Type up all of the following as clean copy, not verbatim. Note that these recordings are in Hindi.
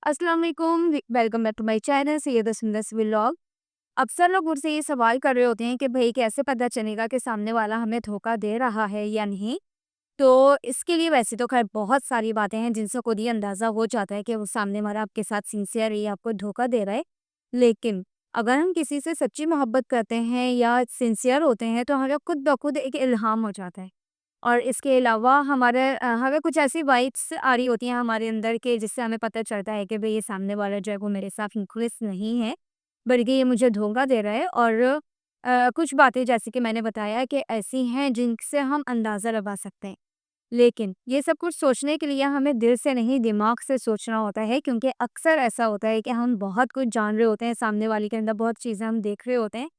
अस्सलाम वालेकुम, welcome back to my channel Syeda Sundas vlog. अक्सर लोग मुझसे ये सवाल कर रहे होते हैं कि भाई कैसे पता चलेगा कि सामने वाला हमें धोखा दे रहा है या नहीं। तो इसके लिए वैसे तो खैर बहुत सारी बातें हैं जिनसे खुद ही अंदाज़ा हो जाता है कि वो सामने वाला आपके साथ सिंसियर है या आपको धोखा दे रहा है। लेकिन अगर हम किसी से सच्ची मोहब्बत करते हैं या सिंसियर होते हैं तो हमें खुद ब खुद एक इल्हाम हो जाता है। और इसके अलावा हमें कुछ ऐसी वाइब्स आ रही होती हैं हमारे अंदर के जिससे हमें पता चलता है कि भई ये सामने वाला जो है वो मेरे साथ मुखलिस नहीं है, बल्कि ये मुझे धोखा दे रहा है। और कुछ बातें जैसे कि मैंने बताया कि ऐसी हैं जिनसे हम अंदाज़ा लगा सकते हैं। लेकिन ये सब कुछ सोचने के लिए हमें दिल से नहीं दिमाग से सोचना होता है, क्योंकि अक्सर ऐसा होता है कि हम बहुत कुछ जान रहे होते हैं, सामने वाले के अंदर बहुत चीज़ें हम देख रहे होते हैं,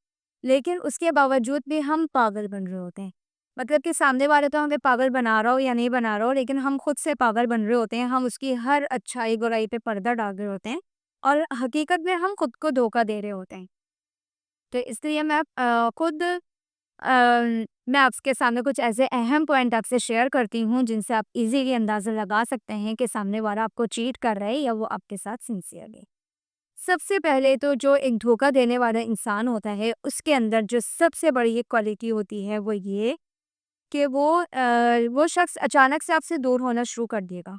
लेकिन उसके बावजूद भी हम पागल बन रहे होते हैं। मतलब कि सामने वाला तो हमें पागल बना रहा हो या नहीं बना रहा हो, लेकिन हम खुद से पागल बन रहे होते हैं। हम उसकी हर अच्छाई-बुराई पे पर्दा डाल रहे होते हैं और हकीकत में हम खुद को धोखा दे रहे होते हैं। तो इसलिए मैं आपके सामने कुछ ऐसे अहम पॉइंट आपसे शेयर करती हूँ, जिनसे आप इज़िली अंदाज़ा लगा सकते हैं कि सामने वाला आपको चीट कर रहा है या वो आपके साथ सिंसियर है। सबसे पहले तो जो एक धोखा देने वाला इंसान होता है, उसके अंदर जो सबसे बड़ी एक क्वालिटी होती है, वो ये कि वो शख्स अचानक से आपसे दूर होना शुरू कर देगा।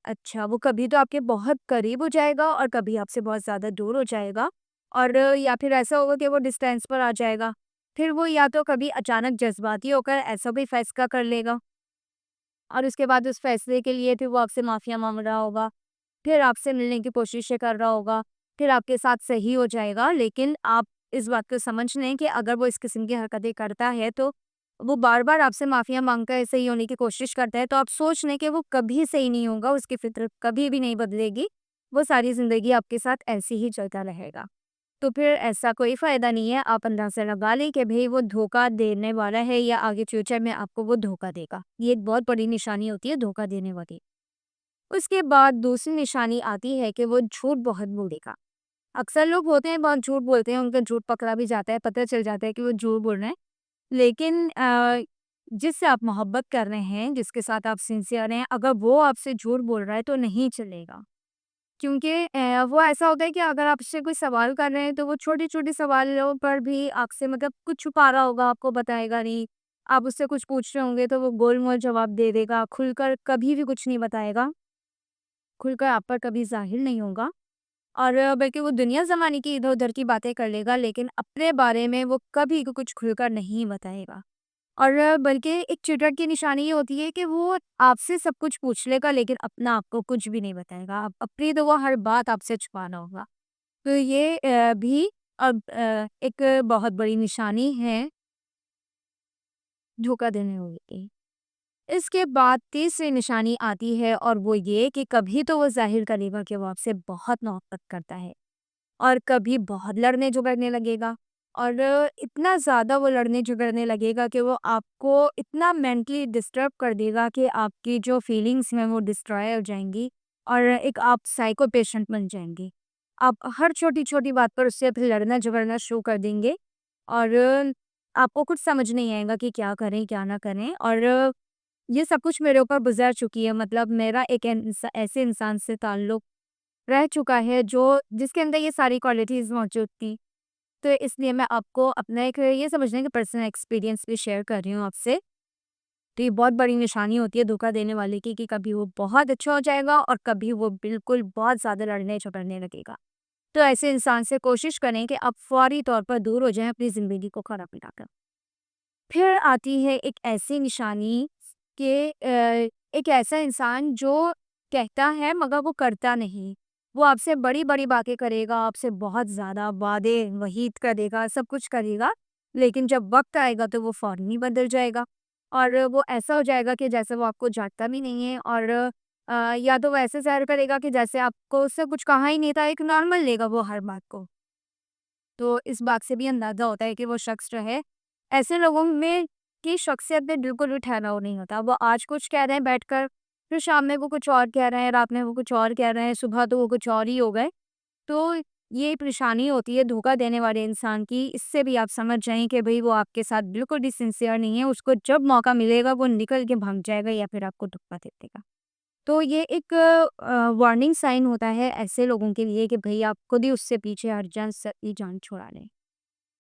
अच्छा, वो कभी तो आपके बहुत करीब हो जाएगा और कभी आपसे बहुत ज़्यादा दूर हो जाएगा। और या फिर ऐसा होगा कि वो डिस्टेंस पर आ जाएगा। फिर वो या तो कभी अचानक जज़्बाती होकर ऐसा भी फ़ैसला कर लेगा और उसके बाद उस फ़ैसले के लिए फिर वो आपसे माफ़िया माँग रहा होगा। फिर आपसे मिलने की कोशिशें कर रहा होगा, फिर आपके साथ सही हो जाएगा। लेकिन आप इस बात को समझ लें कि अगर वो इस किस्म की हरकतें करता है, तो वो बार-बार आपसे माफ़िया माँगकर सही होने की कोशिश करता है, तो आप सोच लें कि वो कभी सही नहीं होगा, उसकी फ़ितरत कभी भी नहीं बदलेगी। वो सारी ज़िंदगी आपके साथ ऐसे ही चलता रहेगा। तो फिर ऐसा कोई फ़ायदा नहीं है, आप अंदाज़ा लगा लें कि भई वो धोखा देने वाला है या आगे फ्यूचर में आपको वो धोखा देगा। ये एक बहुत बड़ी निशानी होती है धोखा देने वाली। उसके बाद दूसरी निशानी आती है कि वो झूठ बहुत बोलेगा। अक्सर लोग होते हैं बहुत झूठ बोलते हैं, उनका झूठ पकड़ा भी जाता है, पता चल जाता है कि वो झूठ बोल रहे हैं। लेकिन जिससे आप मोहब्बत कर रहे हैं, जिसके साथ आप सिंसियर हैं, अगर वो आपसे झूठ बोल रहा है तो नहीं चलेगा। क्योंकि वो ऐसा होता है कि अगर आपसे कोई सवाल कर रहे हैं तो वो छोटे-छोटे सवालों पर भी आपसे मतलब कुछ छुपा रहा होगा, आपको बताएगा नहीं। आप उससे कुछ पूछ रहे होंगे तो वो गोल-मोल जवाब दे देगा, खुलकर कभी भी कुछ नहीं बताएगा। खुलकर आप पर कभी ज़ाहिर नहीं होगा और बल्कि वो दुनिया ज़माने की इधर-उधर की बातें कर लेगा, लेकिन अपने बारे में वो कभी को कुछ खुलकर नहीं बताएगा। और बल्कि एक चीटर की निशानी ये होती है कि वो आपसे सब कुछ पूछ लेगा, लेकिन अपना आपको कुछ भी नहीं बताएगा। आप अपनी तो वो हर बात आपसे छुपाना होगा। तो ये भी अब एक बहुत बड़ी निशानी है धोखा देने वाले की। इसके बाद तीसरी निशानी आती है और वो ये कि कभी तो वो ज़ाहिर करेगा कि वो आपसे बहुत मोहब्बत करता है और कभी बहुत लड़ने-झगड़ने लगेगा। और इतना ज़्यादा वो लड़ने-झगड़ने लगेगा कि वो आपको इतना मेंटली डिस्टर्ब कर देगा कि आपकी जो फीलिंग्स हैं वो डिस्ट्रॉय हो जाएँगी और एक आप साइको पेशेंट बन जाएँगे। आप हर छोटी-छोटी बात पर उससे फिर लड़ना-झगड़ना शुरू कर देंगे और आपको कुछ समझ नहीं आएगा कि क्या करें, क्या ना करें। और ये सब कुछ मेरे ऊपर गुज़र चुकी है, मतलब मेरा एक ऐसे इंसान से ताल्लुक़ रह चुका है जो जिसके अंदर ये सारी क्वालिटीज़ मौजूद थी। तो इसलिए मैं आपको अपना एक ये समझने का पर्सनल एक्सपीरियंस भी शेयर कर रही हूँ आपसे। तो ये बहुत बड़ी निशानी होती है धोखा देने वाले की कि कभी वो बहुत अच्छा हो जाएगा और कभी वो बिल्कुल बहुत ज़्यादा लड़ने-झगड़ने लगेगा। तो ऐसे इंसान से कोशिश करें कि आप फ़ौरी तौर पर दूर हो जाएँ अपनी ज़िंदगी को खराब मिटाकर। फिर आती है एक ऐसी निशानी कि एक ऐसा इंसान जो कहता है मगर वो करता नहीं। वो आपसे बड़ी-बड़ी बातें करेगा, आपसे बहुत ज़्यादा वादे वहीद करेगा, सब कुछ करेगा, लेकिन जब वक़्त आएगा तो वो फ़ौरन ही बदल जाएगा। और वो ऐसा हो जाएगा कि जैसे वो आपको जानता भी नहीं है और या तो वो ऐसे ज़ाहिर करेगा कि जैसे आपको उससे कुछ कहा ही नहीं था, एक नॉर्मल लेगा वो हर बात को। तो इस बात से भी अंदाज़ा होता है कि वो शख्स जो है, ऐसे लोगों में की शख्सियत में बिल्कुल भी ठहराव नहीं होता। वो आज कुछ कह रहे हैं बैठकर, फिर शाम में वो कुछ और कह रहे हैं, रात में वो कुछ और कह रहे हैं, सुबह तो वो कुछ और ही हो गए। तो ये परेशानी होती है धोखा देने वाले इंसान की। इससे भी आप समझ जाएँ कि भई वो आपके साथ बिल्कुल भी सिंसियर नहीं है। उसको जब मौका मिलेगा वो निकल के भाग जाएगा या फिर आपको धोखा दे देगा। तो ये एक वार्निंग साइन होता है ऐसे लोगों के लिए कि भई आप खुद ही उससे पीछे हट जाएँ, उसकी जान छुड़ा लें।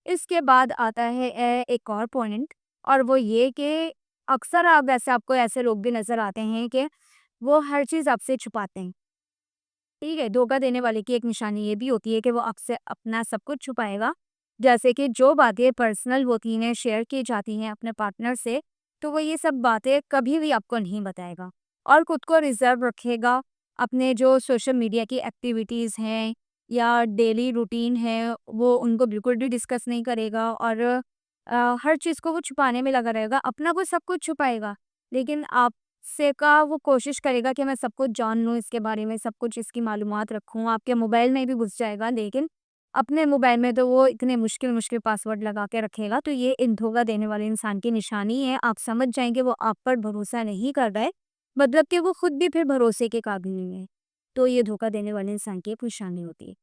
इसके बाद आता है एक और पॉइंट, और वो ये कि अक्सर आप वैसे आपको ऐसे लोग भी नज़र आते हैं कि वो हर चीज़ आपसे छुपाते हैं। ठीक है, धोखा देने वाले की एक निशानी ये भी होती है कि वो आपसे अपना सब कुछ छुपाएगा। जैसे कि जो बातें पर्सनल होती हैं, शेयर की जाती हैं अपने पार्टनर से, तो वो ये सब बातें कभी भी आपको नहीं बताएगा और खुद को रिज़र्व रखेगा। अपने जो सोशल मीडिया की एक्टिविटीज़ हैं या डेली रूटीन है, वो उनको बिल्कुल भी डिस्कस नहीं करेगा और हर चीज़ को वो छुपाने में लगा रहेगा। अपना वो सब कुछ छुपाएगा, लेकिन आपसे का वो कोशिश करेगा कि मैं सब कुछ जान लूँ इसके बारे में, सब कुछ इसकी मालूमात रखूँ। आपके मोबाइल में भी घुस जाएगा, लेकिन अपने मोबाइल में तो वो इतने मुश्किल-मुश्किल पासवर्ड लगा के रखेगा। तो ये इन धोखा देने वाले इंसान की निशानी है। आप समझ जाएँगे वो आप पर भरोसा नहीं कर रहा है, मतलब कि वो खुद भी फिर भरोसे के काबिल नहीं है। तो ये धोखा देने वाले इंसान की एक निशानी होती है।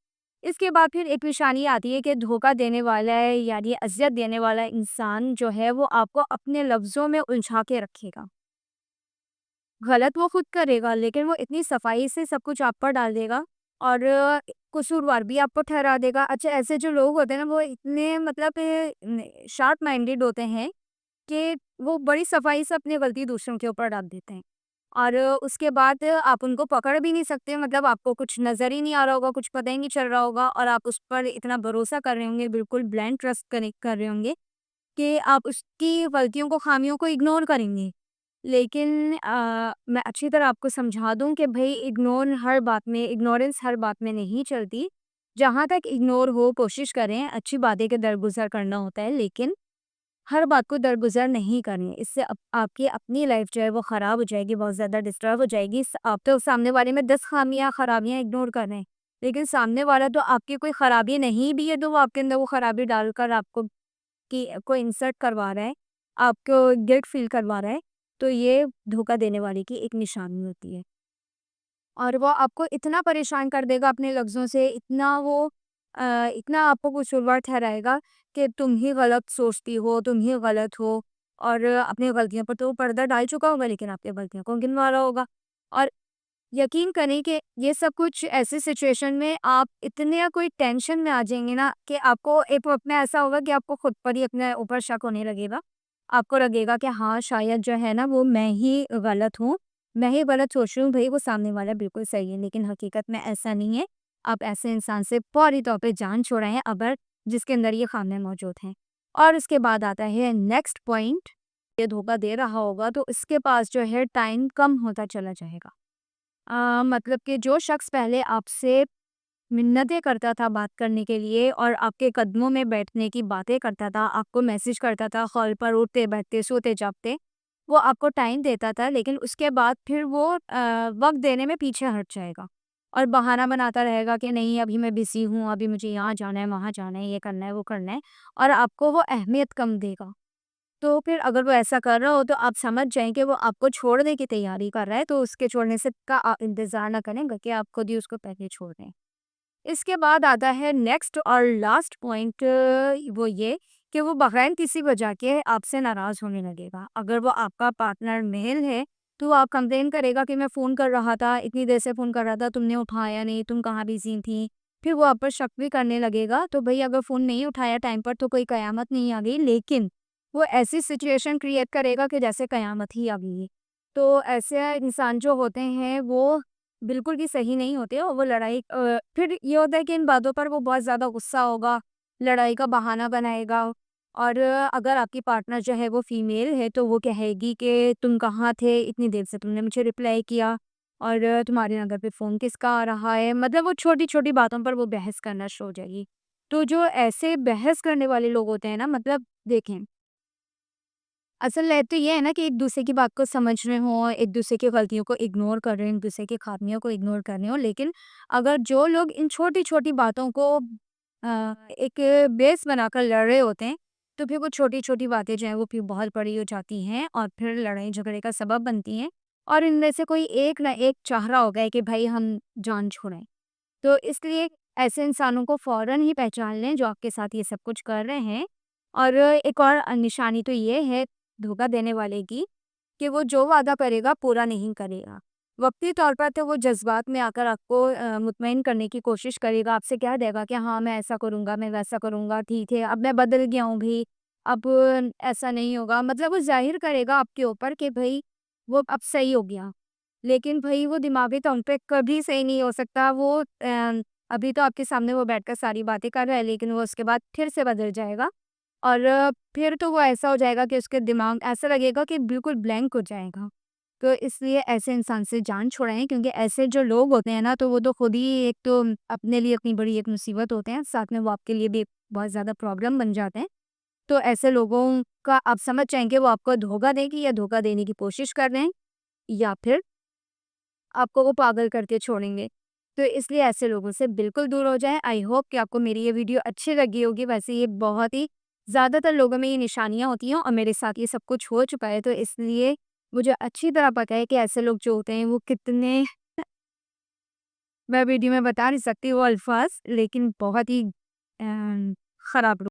इसके बाद फिर एक निशानी आती है कि धोखा देने वाला है, यानी अज़ियत देने वाला इंसान जो है वो आपको अपने लफ्ज़ों में उलझा के रखेगा। गलत वो खुद करेगा, लेकिन वो इतनी सफाई से सब कुछ आप पर डाल देगा और कसूरवार भी आपको ठहरा देगा। अच्छा, ऐसे जो लोग होते हैं ना, वो इतने मतलब शार्प माइंडेड होते हैं कि वो बड़ी सफाई से अपनी गलती दूसरों के ऊपर डाल देते हैं और उसके बाद आप उनको पकड़ भी नहीं सकते। मतलब आपको कुछ नज़र ही नहीं आ रहा होगा, कुछ पता ही नहीं चल रहा होगा और आप उस पर इतना भरोसा कर रहे होंगे, बिल्कुल ब्लाइंड ट्रस्ट कनेक्ट कर रहे होंगे कि आप उसकी गलतियों को, खामियों को इग्नोर करेंगे। लेकिन मैं अच्छी तरह आपको समझा दूँ कि भई इग्नोरेंस हर बात में नहीं चलती। जहाँ तक इग्नोर हो कोशिश करें, अच्छी बातें के दरगुज़र करना होता है, लेकिन हर बात को दरगुज़र नहीं करें। इससे आपकी अपनी लाइफ़ जो है वो ख़राब हो जाएगी, बहुत ज़्यादा डिस्टर्ब हो जाएगी। आप तो सामने वाले में 10 खामियाँ, ख़राबियाँ इग्नोर कर रहे हैं, लेकिन सामने वाला तो आपकी कोई ख़राबी नहीं भी है, तो वो आपके अंदर वो ख़राबी डालकर आपको को इंसल्ट करवा रहा है, आपको गिल्ट फ़ील करवा रहा है, तो ये धोखा देने वाले की एक निशानी होती है। और वो आपको इतना परेशान कर देगा अपने लफ्ज़ों से, इतना आपको कसूरवार ठहराएगा कि तुम ही गलत सोचती हो, तुम ही गलत हो और अपनी गलतियों पर तो वो पर्दा डाल चुका होगा, लेकिन आपकी गलतियों को गिनवा रहा होगा। और यकीन करें कि ये सब कुछ ऐसी सिचुएशन में आप इतने कोई टेंशन में आ जाएँगे ना कि आपको एक वक़्त में ऐसा होगा कि आपको खुद पर ही अपने ऊपर शक होने लगेगा। आपको लगेगा कि हाँ, शायद जो है ना वो मैं ही गलत हूँ, मैं ही गलत सोच रही हूँ, भई वो सामने वाला बिल्कुल सही है, लेकिन हकीकत में ऐसा नहीं है। आप ऐसे इंसान से फौरी तौर पे जान छुड़ाएँ अगर जिसके अंदर ये खामियाँ मौजूद हैं। और उसके बाद आता है नेक्स्ट पॉइंट, ये धोखा दे रहा होगा तो इसके पास जो है टाइम कम होता चला जाएगा। मतलब कि जो शख्स पहले आपसे मिन्नतें करता था बात करने के लिए और आपके कदमों में बैठने की बातें करता था, आपको मैसेज करता था कॉल पर उठते-बैठते, सोते-जागते, वो आपको टाइम देता था, लेकिन उसके बाद फिर वो वक़्त देने में पीछे हट जाएगा और बहाना बनाता रहेगा कि नहीं अभी मैं बिज़ी हूँ, अभी मुझे यहाँ जाना है, वहाँ जाना है, ये करना है, वो करना है और आपको वो अहमियत कम देगा। तो फिर अगर वो ऐसा कर रहा हो तो आप समझ जाएँ कि वो आपको छोड़ने की तैयारी कर रहा है, तो उसके छोड़ने से का इंतज़ार ना करें, बल्कि आप खुद ही उसको पहले छोड़ दें। इसके बाद आता है नेक्स्ट और लास्ट पॉइंट, वो ये कि वो बग़ैर किसी वजह के आपसे नाराज़ होने लगेगा। अगर वो आपका पार्टनर मेल है, तो वो आप कंप्लेन करेगा कि मैं फ़ोन कर रहा था, इतनी देर से फ़ोन कर रहा था, तुमने उठाया नहीं, तुम कहाँ बिज़ी थी? फिर वो आप पर शक भी करने लगेगा। तो भई अगर फ़ोन नहीं उठाया टाइम पर तो कोई कयामत नहीं आ गई, लेकिन वो ऐसी सिचुएशन क्रिएट करेगा कि जैसे कयामत ही आ गई है। तो ऐसे इंसान जो होते हैं वो बिल्कुल भी सही नहीं होते और वो फिर ये होता है कि इन बातों पर वो बहुत ज़्यादा गुस्सा होगा, लड़ाई का बहाना बनाएगा और अगर आपकी पार्टनर जो है वो फीमेल है तो वो कहेगी कि तुम कहाँ थे? इतनी देर से तुमने मुझे रिप्लाई किया और तुम्हारे नंबर पे फ़ोन किसका आ रहा है? मतलब वो छोटी-छोटी बातों पर वो बहस करना शुरू हो जाएगी। तो जो ऐसे बहस करने वाले लोग होते हैं ना, मतलब देखें, असल है तो ये है ना कि एक-दूसरे की बात को समझ रहे हों, एक-दूसरे की गलतियों को इग्नोर कर रहे हों, एक-दूसरे की खामियों को इग्नोर कर रहे हों, लेकिन अगर जो लोग इन छोटी-छोटी बातों को एक बेस बनाकर लड़ रहे होते हैं, तो फिर वो छोटी-छोटी बातें जो हैं वो फिर बहुत बड़ी हो जाती हैं और फिर लड़ाई-झगड़े का सबब बनती हैं और इनमें से कोई एक ना एक चाह रहा होगा कि भाई हम जान छुड़ाएँ। तो इसलिए ऐसे इंसानों को फ़ौरन ही पहचान लें जो आपके साथ ये सब कुछ कर रहे हैं। और एक और निशानी तो ये है धोखा देने वाले की, कि वो जो वादा करेगा पूरा नहीं करेगा। वक़्ती तौर पर तो वो जज़्बात में आकर आपको मुतमईन करने की कोशिश करेगा, आपसे कह देगा कि हाँ, मैं ऐसा करूँगा, मैं वैसा करूँगा, ठीक है, अब मैं बदल गया हूँ भई, अब ऐसा नहीं होगा। मतलब वो ज़ाहिर करेगा आपके ऊपर कि भई वो अब सही हो गया। लेकिन भई वो दिमागी तौर पे कभी सही नहीं हो सकता। वो अभी तो आपके सामने वो बैठकर सारी बातें कर रहा है, लेकिन वो उसके बाद फिर से बदल जाएगा और फिर तो वो ऐसा हो जाएगा कि उसके दिमाग ऐसा लगेगा कि बिल्कुल ब्लैंक हो जाएगा। तो इसलिए ऐसे इंसान से जान छुड़ाएँ, क्योंकि ऐसे जो लोग होते हैं ना, तो वो तो खुद ही एक तो अपने लिए इतनी बड़ी एक मुसीबत होते हैं, साथ में वो आपके लिए भी एक बहुत ज़्यादा प्रॉब्लम बन जाते हैं। तो ऐसे लोगों का आप समझ जाएँगे वो आपको धोखा देंगे या धोखा देने की कोशिश कर रहे हैं या फिर आपको वो पागल करके छोड़ेंगे। तो इसलिए ऐसे लोगों से बिल्कुल दूर हो जाएँ। आई होप कि आपको मेरी ये वीडियो अच्छी लगी होगी। वैसे ये बहुत ही ज़्यादातर लोगों में ये निशानियाँ होती हैं और मेरे साथ ये सब कुछ हो चुका है, तो इसलिए मुझे अच्छी तरह पता है कि ऐसे लोग जो होते हैं वो कितने, मैं वीडियो में बता नहीं सकती वो अल्फ़ाज़, लेकिन बहुत ही खराब